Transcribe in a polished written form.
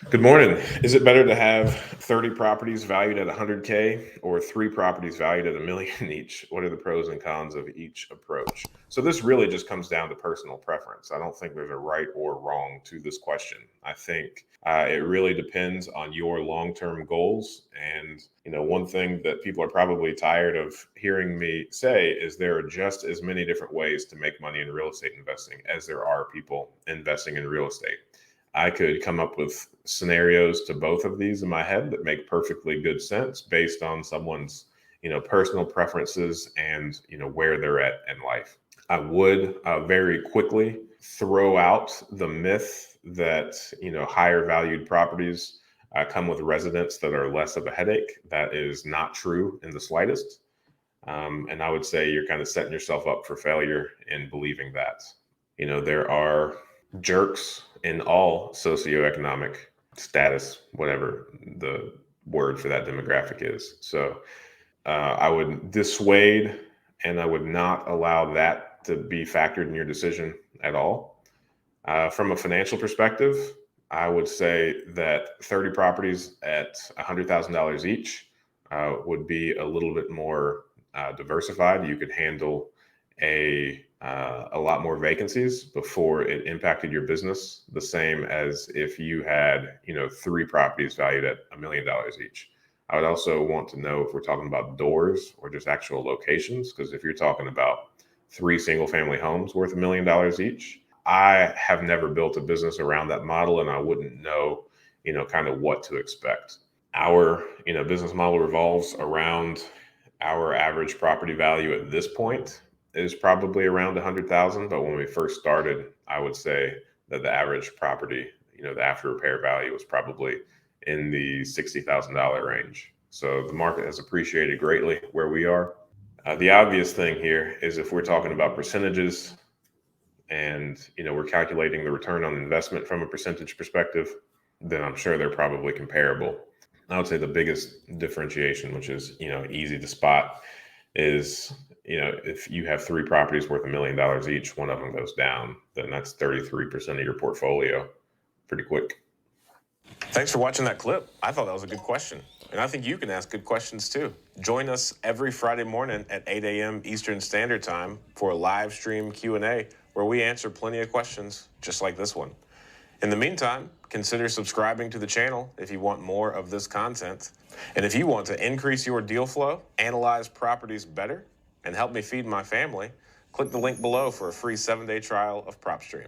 Good morning. Is it better to have 30 properties valued at 100K or three properties valued at a million each? What are the pros and cons of each approach? So, this really just comes down to personal preference. I don't think there's a right or wrong to this question. I think it really depends on your long term goals. And, one thing that people are probably tired of hearing me say is there are just as many different ways to make money in real estate investing as there are people investing in real estate. I could come up with scenarios to both of these in my head that make perfectly good sense based on someone's, personal preferences and, where they're at in life. I would very quickly throw out the myth that, higher valued properties come with residents that are less of a headache. That is not true in the slightest. And I would say you're kind of setting yourself up for failure in believing that. There are jerks in all socioeconomic status, whatever the word for that demographic is. So I would dissuade and I would not allow that to be factored in your decision at all. From a financial perspective, I would say that 30 properties at $100,000 each would be a little bit more diversified. You could handle a lot more vacancies before it impacted your business, the same as if you had, three properties valued at $1 million each. I would also want to know if we're talking about doors or just actual locations, because if you're talking about three single family homes worth $1 million each, I have never built a business around that model and I wouldn't know, kind of what to expect. Our, business model revolves around our average property value at this point is probably around 100,000. But when we first started, I would say that the average property, the after repair value was probably in the $60,000 range. So the market has appreciated greatly where we are. The obvious thing here is if we're talking about percentages and, we're calculating the return on investment from a percentage perspective, then I'm sure they're probably comparable. I would say the biggest differentiation, which is, easy to spot, is, if you have three properties worth $1 million each, one of them goes down, then that's 33% of your portfolio pretty quick. Thanks for watching that clip. I thought that was a good question. And I think you can ask good questions too. Join us every Friday morning at 8 a.m. Eastern Standard Time for a live stream Q&A where we answer plenty of questions just like this one. In the meantime, consider subscribing to the channel if you want more of this content. And if you want to increase your deal flow, analyze properties better, and help me feed my family, click the link below for a free 7-day trial of PropStream.